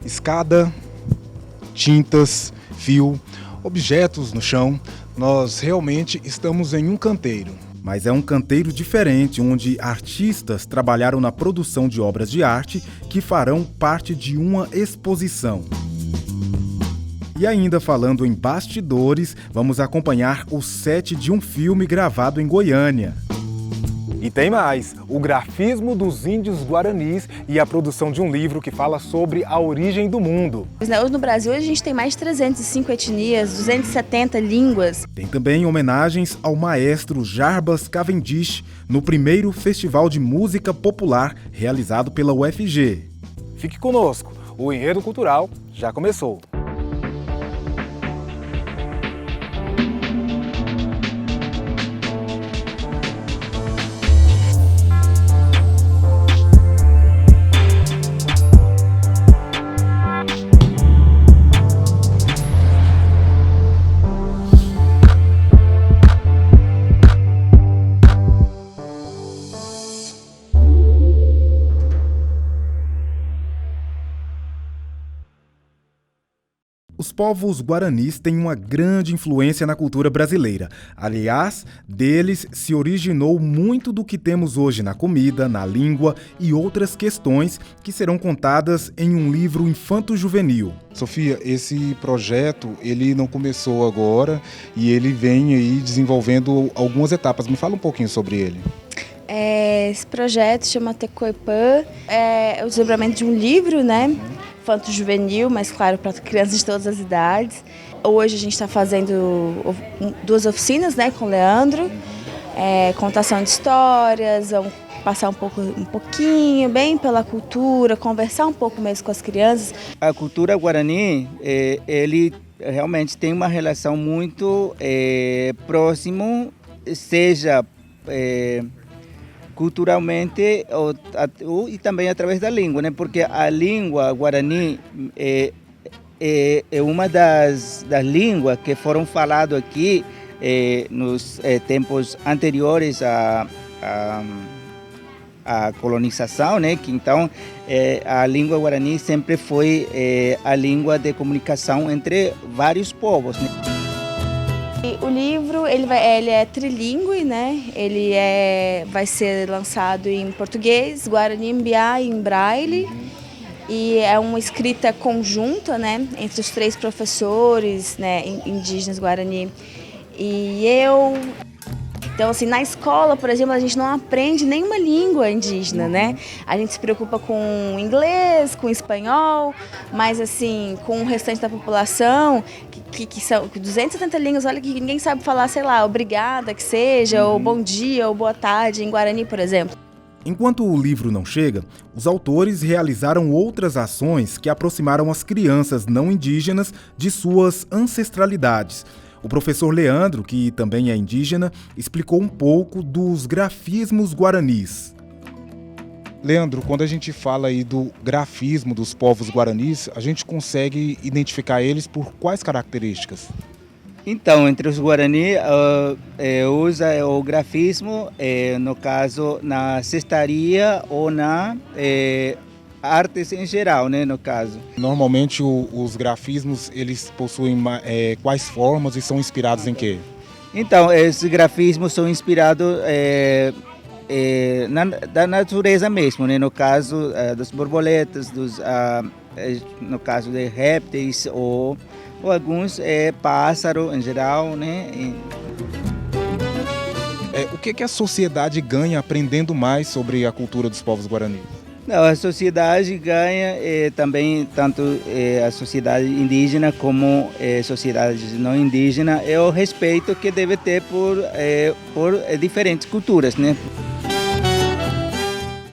Escada, tintas, fio, objetos no chão. Nós realmente estamos em um canteiro. Mas é um canteiro diferente, onde artistas trabalharam na produção de obras de arte que farão parte de uma exposição. E ainda falando em bastidores, vamos acompanhar o set de um filme gravado em Goiânia. E tem mais, o grafismo dos índios guaranis e a produção de um livro que fala sobre a origem do mundo. Hoje no Brasil a gente tem mais de 305 etnias, 270 línguas. Tem também homenagens ao maestro Jarbas Cavendish no primeiro Festival de Música Popular realizado pela UFG. Fique conosco, o Enredo Cultural já começou. Os povos guaranis têm uma grande influência na cultura brasileira. Aliás, deles se originou muito do que temos hoje na comida, na língua e outras questões que serão contadas em um livro infanto-juvenil. Sofia, esse projeto ele não começou agora e ele vem aí desenvolvendo algumas etapas. Me fala um pouquinho sobre ele. Esse projeto chama Tecoipã, é o desdobramento de um livro, né? Infanto-juvenil, mas claro, para crianças de todas as idades. Hoje a gente está fazendo 2 oficinas, né, com o Leandro, contação de histórias, vamos passar um pouquinho bem pela cultura, conversar um pouco mesmo com as crianças. A cultura guarani, ele realmente tem uma relação muito próxima, seja culturalmente e também através da língua, né? Porque a língua guarani é uma das línguas que foram faladas aqui nos tempos anteriores à colonização, né? Que então a língua guarani sempre foi a língua de comunicação entre vários povos, né? O livro ele é trilingüe, né? Ele vai ser lançado em português, guarani, mbiá e em braille. E é uma escrita conjunta, né, entre os 3 professores, né, indígenas guarani e eu. Então, assim, na escola, por exemplo, a gente não aprende nenhuma língua indígena, né? A gente se preocupa com inglês, com espanhol, mas, assim, com o restante da população, que são 270 línguas, olha que ninguém sabe falar, sei lá, obrigada, que seja, ou bom dia, ou boa tarde, em Guarani, por exemplo. Enquanto o livro não chega, os autores realizaram outras ações que aproximaram as crianças não indígenas de suas ancestralidades. O professor Leandro, que também é indígena, explicou um pouco dos grafismos guaranis. Leandro, quando a gente fala aí do grafismo dos povos guaranis, a gente consegue identificar eles por quais características? Então, entre os guarani, usa o grafismo, no caso, na cestaria ou na artes em geral, né, no caso. Normalmente os grafismos eles possuem quais formas e são inspirados em quê? Então, esses grafismos são inspirados da natureza mesmo, né, no caso das borboletas, no caso de répteis ou alguns pássaros em geral, né. O que a sociedade ganha aprendendo mais sobre a cultura dos povos guaranis? Não, a sociedade ganha também, tanto a sociedade indígena como a sociedade não indígena, é o respeito que deve ter por diferentes culturas, né?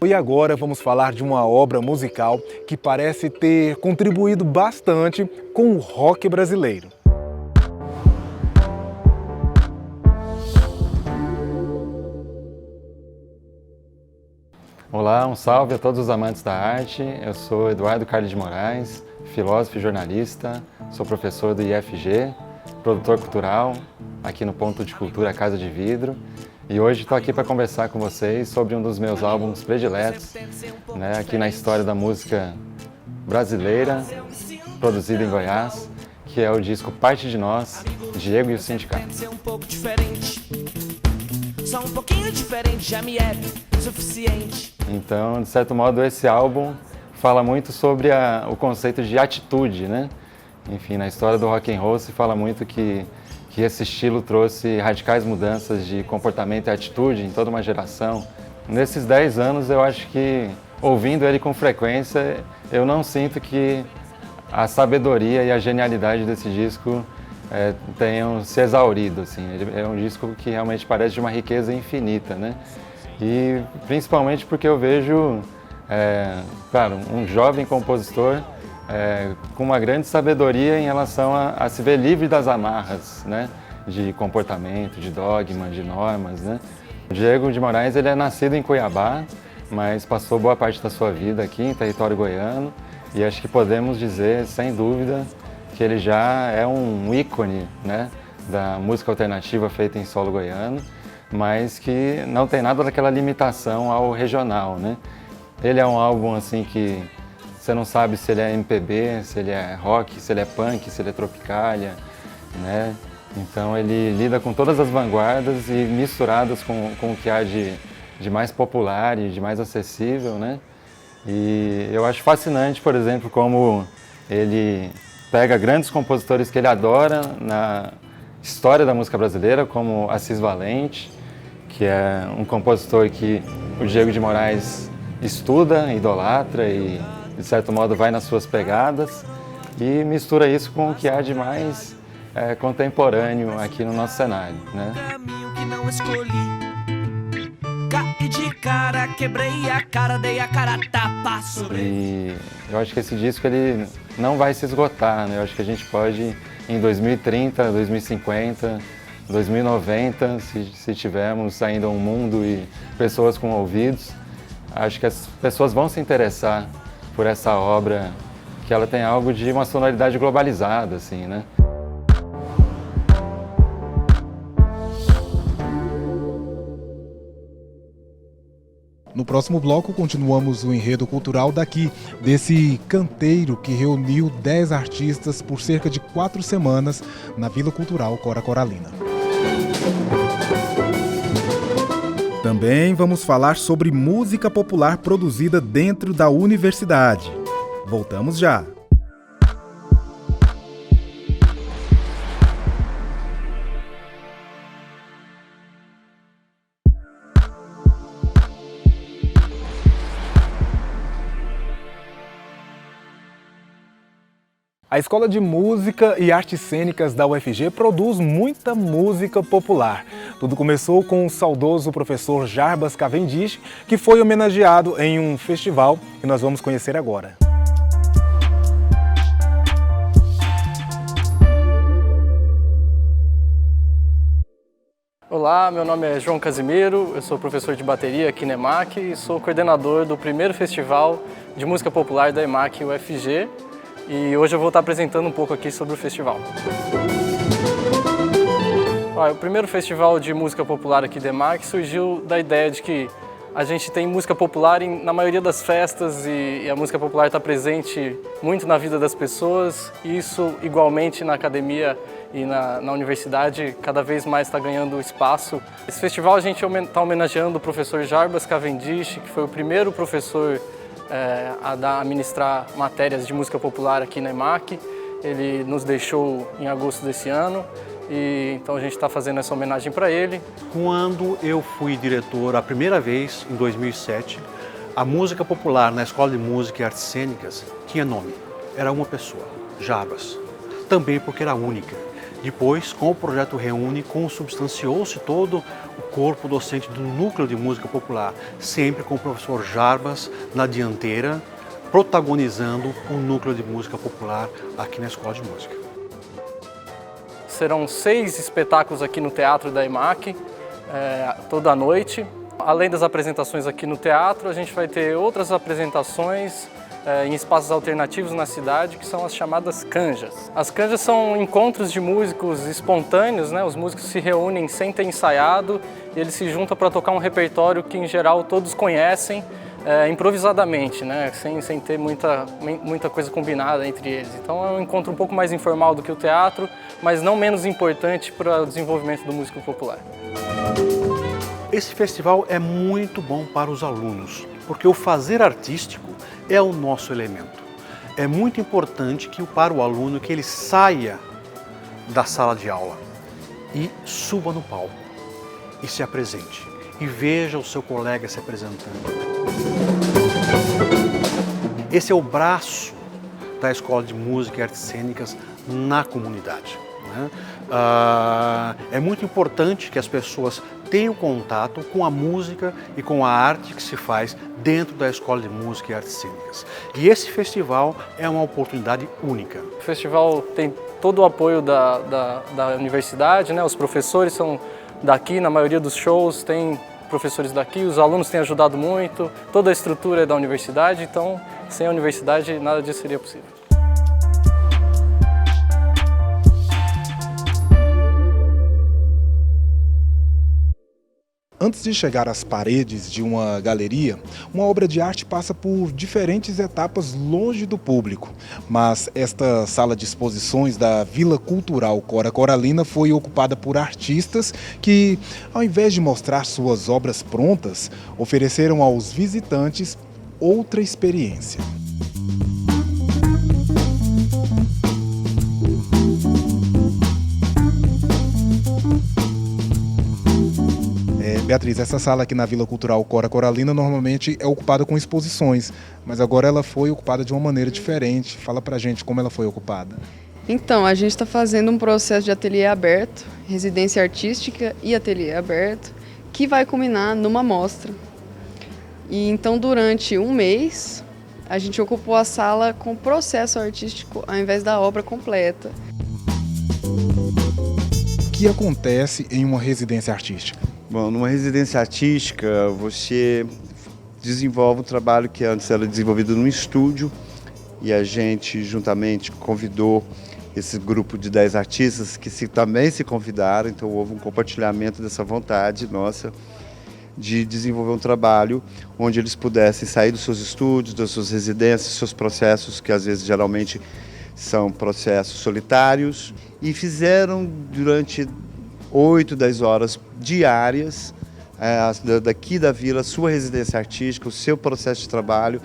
E agora vamos falar de uma obra musical que parece ter contribuído bastante com o rock brasileiro. Olá, um salve a todos os amantes da arte. Eu sou Eduardo Carlos de Moraes, filósofo e jornalista, sou professor do IFG, produtor cultural aqui no Ponto de Cultura Casa de Vidro. E hoje estou aqui para conversar com vocês sobre um dos meus álbuns prediletos, né, aqui na história da música brasileira, produzida em Goiás, que é o disco Parte de Nós, Diego e o Sindicato. Só um pouquinho diferente já me é suficiente. Então, de certo modo, esse álbum fala muito sobre o conceito de atitude, né? Enfim, na história do rock and roll se fala muito que esse estilo trouxe radicais mudanças de comportamento e atitude em toda uma geração. Nesses 10 anos, eu acho que, ouvindo ele com frequência, eu não sinto que a sabedoria e a genialidade desse disco tenham se exaurido, assim. Ele é um disco que realmente parece de uma riqueza infinita, né? E principalmente porque eu vejo, claro, um jovem compositor com uma grande sabedoria em relação a se ver livre das amarras, né? De comportamento, de dogma, de normas, né? O Diego de Moraes, ele é nascido em Cuiabá, mas passou boa parte da sua vida aqui em território goiano, e acho que podemos dizer, sem dúvida, que ele já é um ícone, né, da música alternativa feita em solo goiano, mas que não tem nada daquela limitação ao regional, né? Ele é um álbum assim que você não sabe se ele é MPB, se ele é rock, se ele é punk, se ele é tropicalia, né? Então ele lida com todas as vanguardas e misturadas com o que há de mais popular e de mais acessível, né? E eu acho fascinante, por exemplo, como ele pega grandes compositores que ele adora na história da música brasileira, como Assis Valente, que é um compositor que o Diego de Moraes estuda, idolatra e, de certo modo, vai nas suas pegadas, e mistura isso com o que há de mais contemporâneo aqui no nosso cenário, né? Caminho que não escolhi. Caí de cara, quebrei a cara, dei a cara tapa sobre. E eu acho que esse disco ele não vai se esgotar, né? Eu acho que a gente pode, em 2030, 2050, 2090, se tivermos ainda um mundo e pessoas com ouvidos, acho que as pessoas vão se interessar por essa obra, que ela tem algo de uma sonoridade globalizada, assim, né? No próximo bloco, continuamos o enredo cultural daqui, desse canteiro que reuniu 10 artistas por cerca de 4 semanas na Vila Cultural Cora Coralina. Também vamos falar sobre música popular produzida dentro da universidade. Voltamos já! A Escola de Música e Artes Cênicas da UFG produz muita música popular. Tudo começou com o saudoso professor Jarbas Cavendish, que foi homenageado em um festival que nós vamos conhecer agora. Olá, meu nome é João Casimiro, eu sou professor de bateria aqui na EMAC e sou coordenador do primeiro festival de música popular da EMAC UFG. E hoje eu vou estar apresentando um pouco aqui sobre o festival. O primeiro festival de música popular aqui da EMAC surgiu da ideia de que a gente tem música popular na maioria das festas e a música popular está presente muito na vida das pessoas, e isso igualmente na academia e na universidade cada vez mais está ganhando espaço. Esse festival a gente está homenageando o professor Jarbas Cavendish, que foi o primeiro professor a ministrar matérias de música popular aqui na EMAC. Ele nos deixou em agosto desse ano e então a gente está fazendo essa homenagem para ele. Quando eu fui diretor a primeira vez, em 2007, a música popular na Escola de Música e Artes Cênicas tinha nome. Era uma pessoa, Jarbas. Também porque era única. Depois, com o projeto Reúne, consubstanciou-se todo o corpo docente do núcleo de música popular, sempre com o professor Jarbas na dianteira, protagonizando o núcleo de música popular aqui na Escola de Música. Serão 6 espetáculos aqui no Teatro da EMAC, toda noite. Além das apresentações aqui no teatro, a gente vai ter outras apresentações em espaços alternativos na cidade, que são as chamadas canjas. As canjas são encontros de músicos espontâneos, né? Os músicos se reúnem sem ter ensaiado e eles se juntam para tocar um repertório que, em geral, todos conhecem, improvisadamente, né? Sem ter muita coisa combinada entre eles. Então é um encontro um pouco mais informal do que o teatro, mas não menos importante para o desenvolvimento do músico popular. Esse festival é muito bom para os alunos, porque o fazer artístico é o nosso elemento. É muito importante para o aluno que ele saia da sala de aula e suba no palco e se apresente e veja o seu colega se apresentando. Esse é o braço da Escola de Música e Artes Cênicas na comunidade, né? É muito importante que as pessoas tenham contato com a música e com a arte que se faz dentro da Escola de Música e Artes Cênicas. E esse festival é uma oportunidade única. O festival tem todo o apoio da universidade, né? Os professores são daqui, na maioria dos shows tem professores daqui, os alunos têm ajudado muito, toda a estrutura é da universidade, então sem a universidade nada disso seria possível. Antes de chegar às paredes de uma galeria, uma obra de arte passa por diferentes etapas longe do público. Mas esta sala de exposições da Vila Cultural Cora Coralina foi ocupada por artistas que, ao invés de mostrar suas obras prontas, ofereceram aos visitantes outra experiência. Beatriz, essa sala aqui na Vila Cultural Cora Coralina normalmente é ocupada com exposições, mas agora ela foi ocupada de uma maneira diferente. Fala pra gente como ela foi ocupada. Então, a gente está fazendo um processo de ateliê aberto, residência artística e ateliê aberto, que vai culminar numa mostra. E então, durante um mês, a gente ocupou a sala com processo artístico ao invés da obra completa. O que acontece em uma residência artística? Bom, numa residência artística, você desenvolve um trabalho que antes era desenvolvido num estúdio e a gente, juntamente, convidou esse grupo de 10 artistas que também se convidaram, então houve um compartilhamento dessa vontade nossa de desenvolver um trabalho onde eles pudessem sair dos seus estúdios, das suas residências, dos seus processos, que às vezes, geralmente, são processos solitários, e fizeram durante 8, 10 horas diárias, daqui da vila, sua residência artística, o seu processo de trabalho.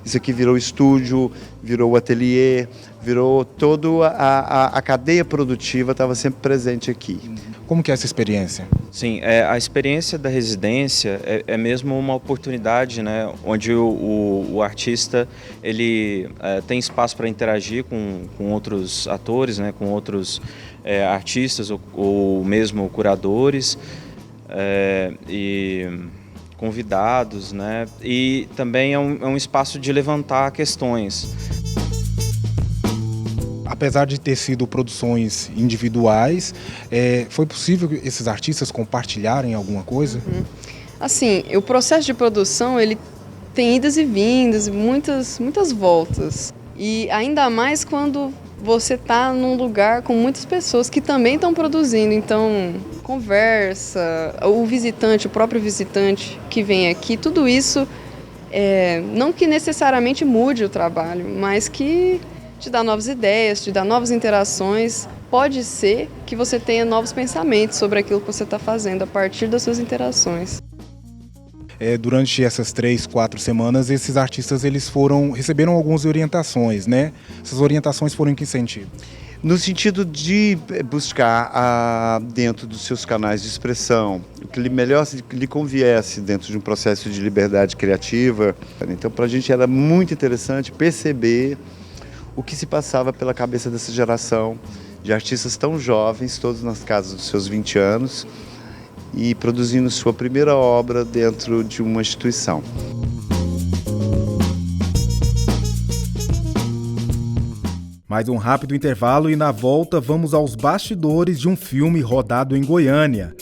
Isso aqui virou estúdio, virou ateliê, virou toda a cadeia produtiva, estava sempre presente aqui. Como que é essa experiência? Sim, a experiência da residência é mesmo uma oportunidade, né, onde o artista ele tem espaço para interagir com outros atores, né, com outros artistas ou mesmo curadores e convidados, né, e também é um espaço de levantar questões. Apesar de ter sido produções individuais, foi possível esses artistas compartilharem alguma coisa? Assim, o processo de produção ele tem idas e vindas, muitas voltas. E ainda mais quando você está num lugar com muitas pessoas que também estão produzindo. Então, conversa, o próprio visitante que vem aqui, tudo isso, não que necessariamente mude o trabalho, mas que te dá novas ideias, te dá novas interações. Pode ser que você tenha novos pensamentos sobre aquilo que você está fazendo a partir das suas interações. Durante essas 3, 4 semanas, esses artistas receberam algumas orientações, né? Essas orientações foram em que sentido? No sentido de buscar, dentro dos seus canais de expressão, o que melhor lhe conviesse dentro de um processo de liberdade criativa. Então, para a gente era muito interessante perceber o que se passava pela cabeça dessa geração de artistas tão jovens, todos nas casas dos seus 20 anos, e produzindo sua primeira obra dentro de uma instituição. Mais um rápido intervalo e na volta vamos aos bastidores de um filme rodado em Goiânia.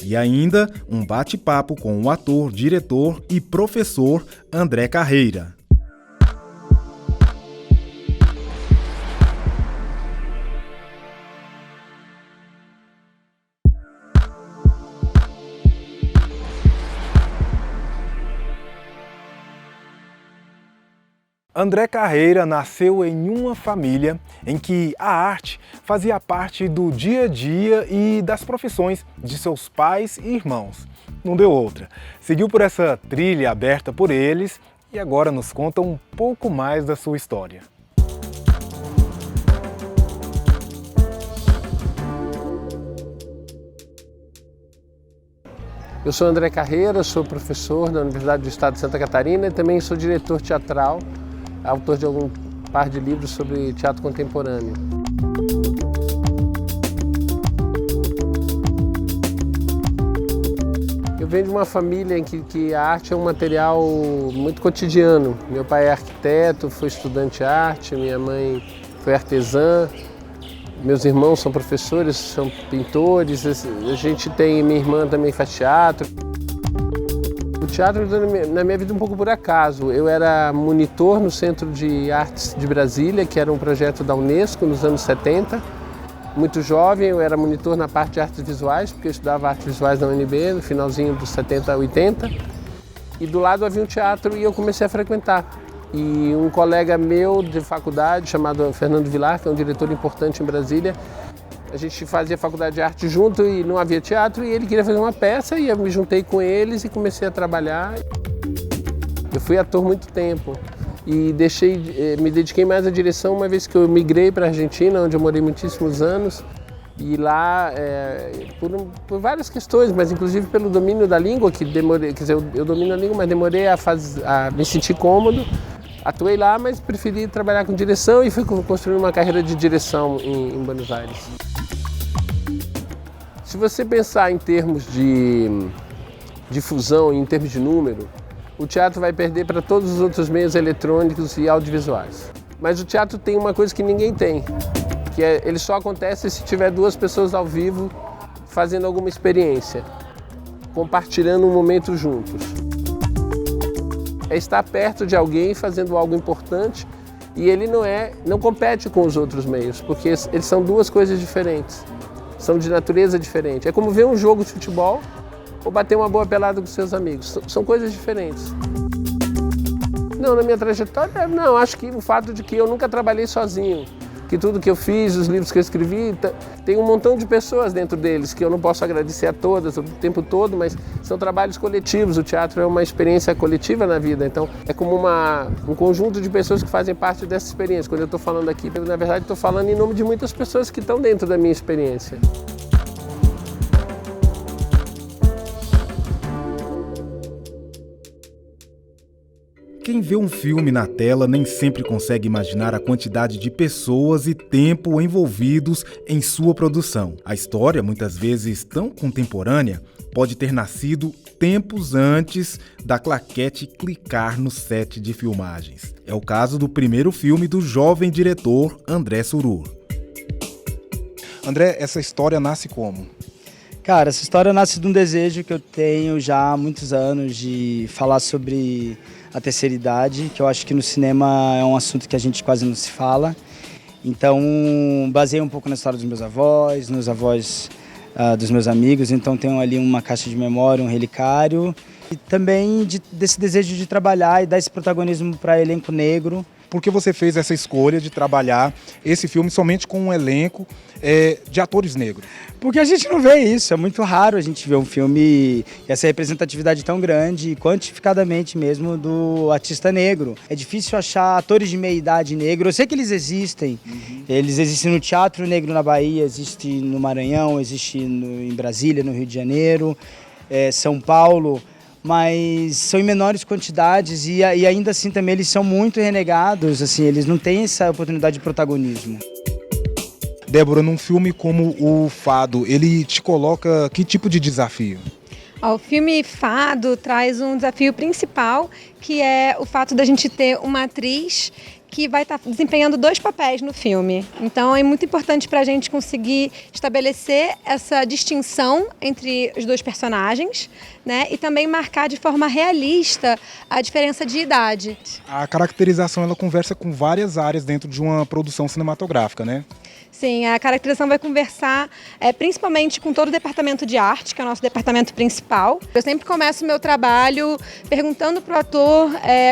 E ainda um bate-papo com o ator, diretor e professor André Carreira. André Carreira nasceu em uma família em que a arte fazia parte do dia a dia e das profissões de seus pais e irmãos. Não deu outra. Seguiu por essa trilha aberta por eles e agora nos conta um pouco mais da sua história. Eu sou André Carreira, sou professor da Universidade do Estado de Santa Catarina e também sou diretor teatral, autor de algum par de livros sobre teatro contemporâneo. Eu venho de uma família em que a arte é um material muito cotidiano. Meu pai é arquiteto, foi estudante de arte, minha mãe foi artesã, meus irmãos são professores, são pintores, minha irmã também faz teatro. O teatro entrou na minha vida um pouco por acaso. Eu era monitor no Centro de Artes de Brasília, que era um projeto da Unesco nos anos 70. Muito jovem, eu era monitor na parte de artes visuais, porque eu estudava artes visuais na UNB, no finalzinho dos 70 a 80. E do lado havia um teatro e eu comecei a frequentar. E um colega meu de faculdade, chamado Fernando Vilar, que é um diretor importante em Brasília, a gente fazia faculdade de arte junto e não havia teatro, e ele queria fazer uma peça e eu me juntei com eles e comecei a trabalhar. Eu fui ator muito tempo e me dediquei mais à direção uma vez que eu migrei para a Argentina, onde eu morei muitíssimos anos. E lá, por várias questões, mas inclusive pelo domínio da língua, que demorei, quer dizer, eu domino a língua, mas demorei a me sentir cômodo. Atuei lá, mas preferi trabalhar com direção e fui construindo uma carreira de direção em Buenos Aires. Se você pensar em termos de difusão, em termos de número, o teatro vai perder para todos os outros meios eletrônicos e audiovisuais. Mas o teatro tem uma coisa que ninguém tem, que ele só acontece se tiver duas pessoas ao vivo fazendo alguma experiência, compartilhando um momento juntos. É estar perto de alguém fazendo algo importante e ele não compete com os outros meios, porque eles são duas coisas diferentes, são de natureza diferente. É como ver um jogo de futebol ou bater uma boa pelada com seus amigos, são coisas diferentes. Não, na minha trajetória, não, acho que o fato de que eu nunca trabalhei sozinho, que tudo que eu fiz, os livros que eu escrevi, tem um montão de pessoas dentro deles, que eu não posso agradecer a todas o tempo todo, mas são trabalhos coletivos. O teatro é uma experiência coletiva na vida, então é como um conjunto de pessoas que fazem parte dessa experiência. Quando eu estou falando aqui, na verdade estou falando em nome de muitas pessoas que estão dentro da minha experiência. Quem vê um filme na tela nem sempre consegue imaginar a quantidade de pessoas e tempo envolvidos em sua produção. A história, muitas vezes tão contemporânea, pode ter nascido tempos antes da claquete clicar no set de filmagens. É o caso do primeiro filme do jovem diretor André Surur. André, essa história nasce como? Cara, essa história nasce de um desejo que eu tenho já há muitos anos de falar sobre a terceira idade, que eu acho que no cinema é um assunto que a gente quase não se fala. Então, baseei um pouco na história dos meus avós, nos avós dos meus amigos, então tenho ali uma caixa de memória, um relicário. E também desse desejo de trabalhar e dar esse protagonismo para elenco negro. Por que você fez essa escolha de trabalhar esse filme somente com um elenco de atores negros? Porque a gente não vê isso, é muito raro a gente ver um filme, essa representatividade tão grande, quantificadamente mesmo, do artista negro. É difícil achar atores de meia-idade negro, eu sei que eles existem. Eles existem no Teatro Negro na Bahia, existe no Maranhão, existe em Brasília, no Rio de Janeiro, São Paulo, mas são em menores quantidades e ainda assim também eles são muito renegados, assim, eles não têm essa oportunidade de protagonismo. Débora, num filme como o Fado, ele te coloca que tipo de desafio? O filme Fado traz um desafio principal, que é o fato da gente ter uma atriz que vai estar desempenhando dois papéis no filme. Então é muito importante para a gente conseguir estabelecer essa distinção entre os dois personagens, né? E também marcar de forma realista a diferença de idade. A caracterização ela conversa com várias áreas dentro de uma produção cinematográfica, né? Sim, a caracterização vai conversar principalmente com todo o departamento de arte, que é o nosso departamento principal. Eu sempre começo o meu trabalho perguntando para o ator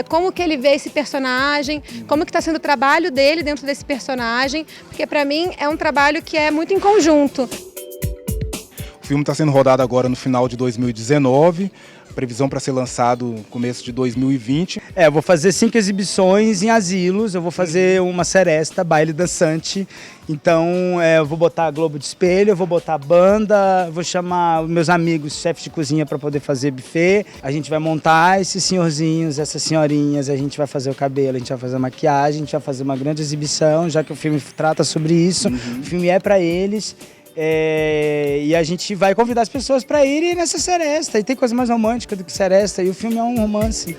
como que ele vê esse personagem, como que está sendo o trabalho dele dentro desse personagem, porque para mim é um trabalho que é muito em conjunto. O filme está sendo rodado agora no final de 2019. Previsão para ser lançado no começo de 2020. Eu vou fazer 5 exibições em asilos, eu vou fazer uma seresta, baile dançante. Então eu vou botar Globo de Espelho, eu vou botar banda, vou chamar meus amigos, chefes de cozinha para poder fazer buffet. A gente vai montar esses senhorzinhos, essas senhorinhas, a gente vai fazer o cabelo, a gente vai fazer a maquiagem, a gente vai fazer uma grande exibição, já que o filme trata sobre isso. O filme é para eles. E a gente vai convidar as pessoas para irem nessa seresta. E tem coisa mais romântica do que seresta, e o filme é um romance.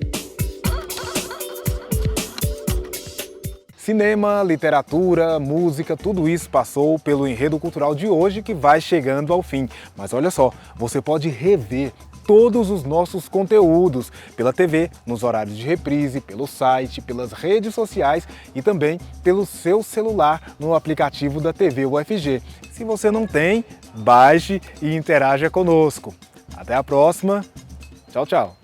Cinema, literatura, música, tudo isso passou pelo enredo cultural de hoje, que vai chegando ao fim. Mas olha só, você pode rever todos os nossos conteúdos pela TV, nos horários de reprise, pelo site, pelas redes sociais e também pelo seu celular no aplicativo da TV UFG. Se você não tem, baixe e interaja conosco. Até a próxima. Tchau, tchau.